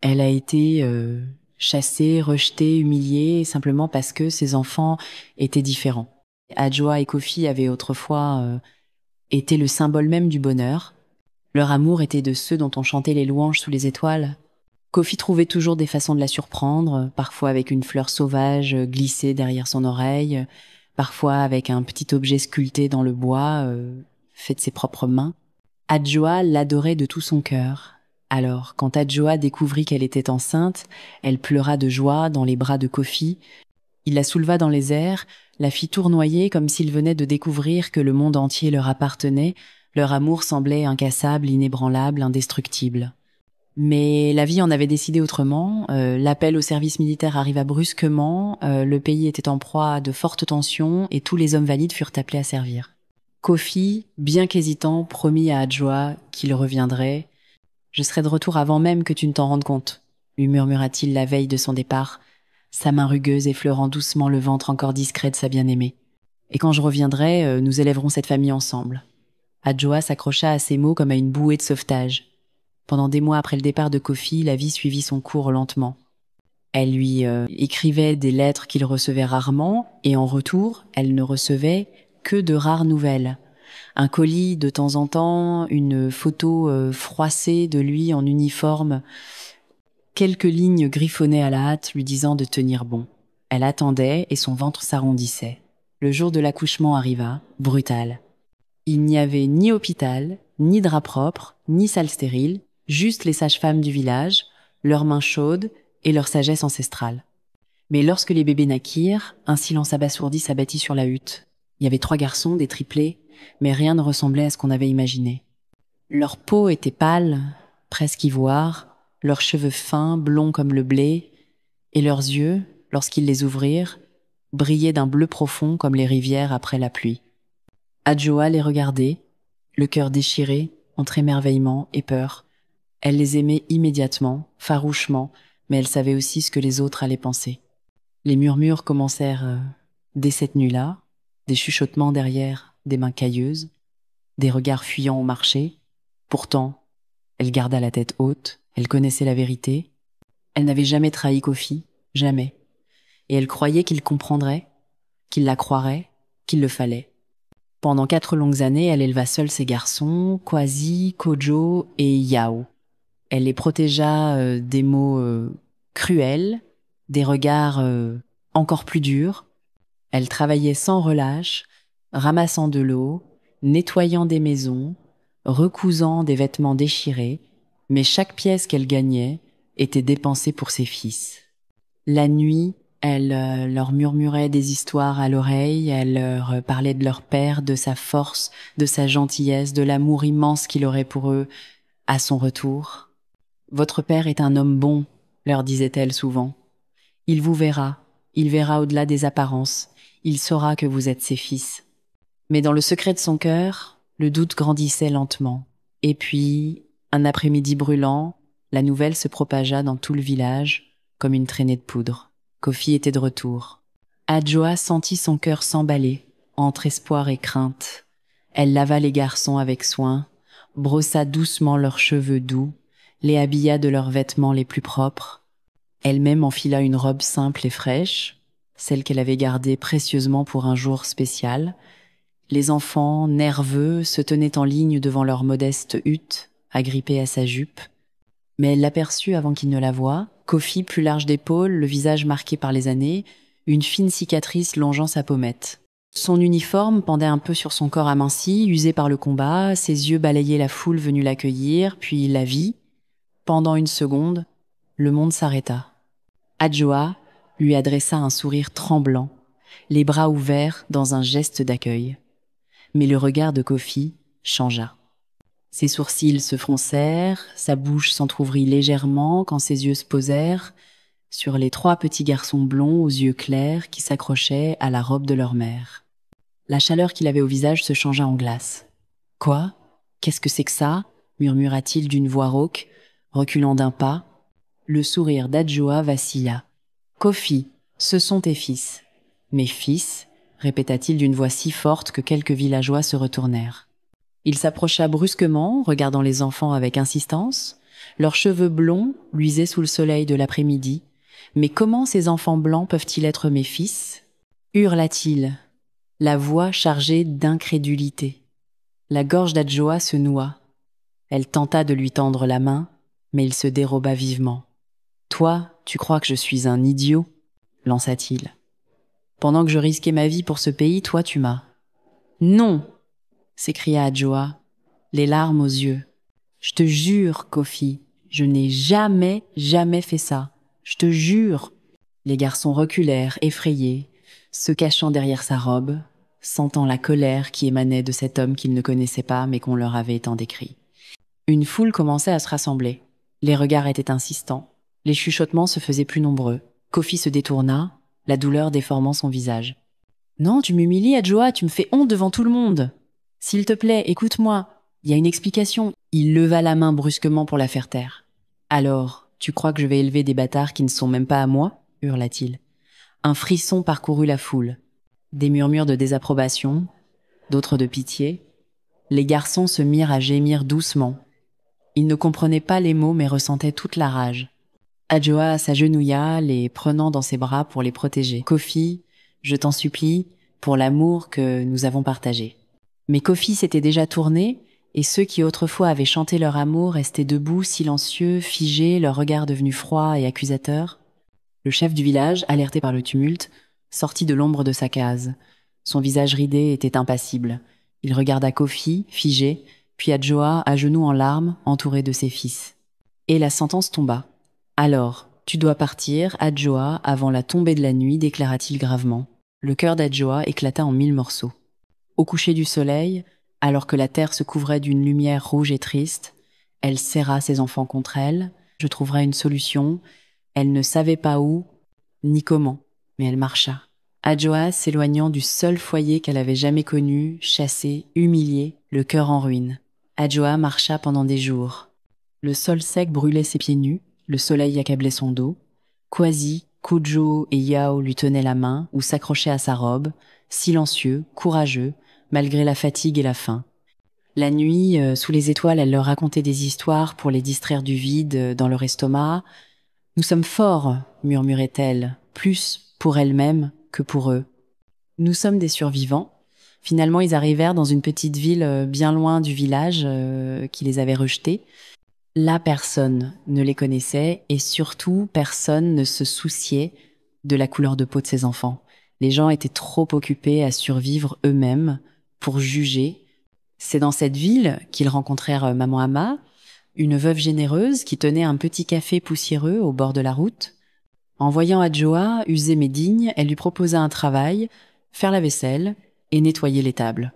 Elle a été chassée, rejetée, humiliée, simplement parce que ses enfants étaient différents. Adjoa et Kofi avaient autrefois été le symbole même du bonheur. Leur amour était de ceux dont on chantait les louanges sous les étoiles. Kofi trouvait toujours des façons de la surprendre, parfois avec une fleur sauvage glissée derrière son oreille, parfois avec un petit objet sculpté dans le bois, fait de ses propres mains. Adjoa l'adorait de tout son cœur. Alors, quand Adjoa découvrit qu'elle était enceinte, elle pleura de joie dans les bras de Kofi. Il la souleva dans les airs, la fit tournoyer comme s'il venait de découvrir que le monde entier leur appartenait. Leur amour semblait incassable, inébranlable, indestructible. Mais la vie en avait décidé autrement. L'appel au service militaire arriva brusquement, le pays était en proie à de fortes tensions et tous les hommes valides furent appelés à servir. Kofi, bien qu'hésitant, promit à Adjoa qu'il reviendrait. « Je serai de retour avant même que tu ne t'en rendes compte », lui murmura-t-il la veille de son départ, sa main rugueuse effleurant doucement le ventre encore discret de sa bien-aimée. « Et quand je reviendrai, nous élèverons cette famille ensemble. » Adjoa s'accrocha à ces mots comme à une bouée de sauvetage. Pendant des mois après le départ de Kofi, la vie suivit son cours lentement. Elle lui écrivait des lettres qu'il recevait rarement, et en retour, elle ne recevait que de rares nouvelles. Un colis de temps en temps, une photo froissée de lui en uniforme, quelques lignes griffonnées à la hâte lui disant de tenir bon. Elle attendait et son ventre s'arrondissait. Le jour de l'accouchement arriva, brutal. Il n'y avait ni hôpital, ni drap propre, ni salle stérile, juste les sages-femmes du village, leurs mains chaudes et leur sagesse ancestrale. Mais lorsque les bébés naquirent, un silence abasourdi s'abattit sur la hutte. Il y avait 3 garçons, des triplés, mais rien ne ressemblait à ce qu'on avait imaginé. Leur peau était pâle, presque ivoire, leurs cheveux fins, blonds comme le blé, et leurs yeux, lorsqu'ils les ouvrirent, brillaient d'un bleu profond comme les rivières après la pluie. Adjoa les regardait, le cœur déchiré, entre émerveillement et peur. Elle les aimait immédiatement, farouchement, mais elle savait aussi ce que les autres allaient penser. Les murmures commencèrent dès cette nuit-là, des chuchotements derrière des mains cailleuses, des regards fuyants au marché. Pourtant, elle garda la tête haute, elle connaissait la vérité. Elle n'avait jamais trahi Kofi, jamais. Et elle croyait qu'il comprendrait, qu'il la croirait, qu'il le fallait. Pendant 4 longues années, elle éleva seule ses garçons, Kwasi, Kojo et Yao. Elle les protégea des mots cruels, des regards encore plus durs. Elle travaillait sans relâche, ramassant de l'eau, nettoyant des maisons, recousant des vêtements déchirés, mais chaque pièce qu'elle gagnait était dépensée pour ses fils. La nuit, elle leur murmurait des histoires à l'oreille, elle leur parlait de leur père, de sa force, de sa gentillesse, de l'amour immense qu'il aurait pour eux à son retour. « Votre père est un homme bon », leur disait-elle souvent. « Il vous verra, il verra au-delà des apparences, il saura que vous êtes ses fils. » Mais dans le secret de son cœur, le doute grandissait lentement. Et puis, un après-midi brûlant, la nouvelle se propagea dans tout le village comme une traînée de poudre. Kofi était de retour. Adjoa sentit son cœur s'emballer, entre espoir et crainte. Elle lava les garçons avec soin, brossa doucement leurs cheveux doux, les habilla de leurs vêtements les plus propres. Elle-même enfila une robe simple et fraîche, celle qu'elle avait gardée précieusement pour un jour spécial. Les enfants, nerveux, se tenaient en ligne devant leur modeste hutte, agrippés à sa jupe. Mais elle l'aperçut avant qu'il ne la voie, Kofi plus large d'épaules, le visage marqué par les années, une fine cicatrice longeant sa pommette. Son uniforme pendait un peu sur son corps aminci, usé par le combat, ses yeux balayaient la foule venue l'accueillir, puis la vit. Pendant une seconde, le monde s'arrêta. Adjoa lui adressa un sourire tremblant, les bras ouverts dans un geste d'accueil. Mais le regard de Kofi changea. Ses sourcils se froncèrent, sa bouche s'entr'ouvrit légèrement quand ses yeux se posèrent sur les 3 petits garçons blonds aux yeux clairs qui s'accrochaient à la robe de leur mère. La chaleur qu'il avait au visage se changea en glace. « Quoi ? Qu'est-ce que c'est que ça ?» murmura-t-il d'une voix rauque, reculant d'un pas. Le sourire d'Adjoa vacilla. « Kofi, ce sont tes fils. »« Mes fils ?» répéta-t-il d'une voix si forte que quelques villageois se retournèrent. Il s'approcha brusquement, regardant les enfants avec insistance. Leurs cheveux blonds luisaient sous le soleil de l'après-midi. Mais comment ces enfants blancs peuvent-ils être mes fils? Hurla-t-il, la voix chargée d'incrédulité. La gorge d'Adjoa se noua. Elle tenta de lui tendre la main, mais il se déroba vivement. « Toi, tu crois que je suis un idiot ?» lança-t-il. « Pendant que je risquais ma vie pour ce pays, toi tu m'as. »« Non !» s'écria Adjoa, les larmes aux yeux. « Je te jure, Kofi, je n'ai jamais fait ça. Je te jure !» Les garçons reculèrent, effrayés, se cachant derrière sa robe, sentant la colère qui émanait de cet homme qu'ils ne connaissaient pas mais qu'on leur avait tant décrit. Une foule commençait à se rassembler. Les regards étaient insistants. Les chuchotements se faisaient plus nombreux. Kofi se détourna, la douleur déformant son visage. « Non, tu m'humilies, Adjoa, tu me fais honte devant tout le monde. S'il te plaît, écoute-moi. Il y a une explication. » Il leva la main brusquement pour la faire taire. « Alors, tu crois que je vais élever des bâtards qui ne sont même pas à moi ?» hurla-t-il. Un frisson parcourut la foule. Des murmures de désapprobation, d'autres de pitié. Les garçons se mirent à gémir doucement. Ils ne comprenaient pas les mots mais ressentaient toute la rage. Adjoa s'agenouilla, les prenant dans ses bras pour les protéger. « Kofi, je t'en supplie, pour l'amour que nous avons partagé. » Mais Kofi s'était déjà tourné, et ceux qui autrefois avaient chanté leur amour restaient debout, silencieux, figés, leur regard devenu froid et accusateur. Le chef du village, alerté par le tumulte, sortit de l'ombre de sa case. Son visage ridé était impassible. Il regarda Kofi, figé, puis Adjoa, à genoux en larmes, entouré de ses fils. Et la sentence tomba. « Alors, tu dois partir, Adjoa, avant la tombée de la nuit, déclara-t-il gravement. » Le cœur d'Adjoa éclata en 1000 morceaux. Au coucher du soleil, alors que la terre se couvrait d'une lumière rouge et triste, elle serra ses enfants contre elle. Je trouverai une solution. Elle ne savait pas où, ni comment, mais elle marcha. Adjoa s'éloignant du seul foyer qu'elle avait jamais connu, chassée, humiliée, le cœur en ruine. Adjoa marcha pendant des jours. Le sol sec brûlait ses pieds nus, le soleil accablait son dos. Kwasi, Kujo et Yao lui tenaient la main ou s'accrochaient à sa robe, silencieux, courageux, malgré la fatigue et la faim. La nuit, sous les étoiles, elle leur racontait des histoires pour les distraire du vide dans leur estomac. « Nous sommes forts », murmurait-elle, plus pour elle-même que pour eux. « Nous sommes des survivants. » Finalement, ils arrivèrent dans une petite ville bien loin du village qui les avait rejetés. Là, personne ne les connaissait et surtout, personne ne se souciait de la couleur de peau de ses enfants. Les gens étaient trop occupés à survivre eux-mêmes pour juger. C'est dans cette ville qu'ils rencontrèrent Maman Ama, une veuve généreuse qui tenait un petit café poussiéreux au bord de la route. En voyant Adjoa, usée mais digne, elle lui proposa un travail, faire la vaisselle et nettoyer les tables.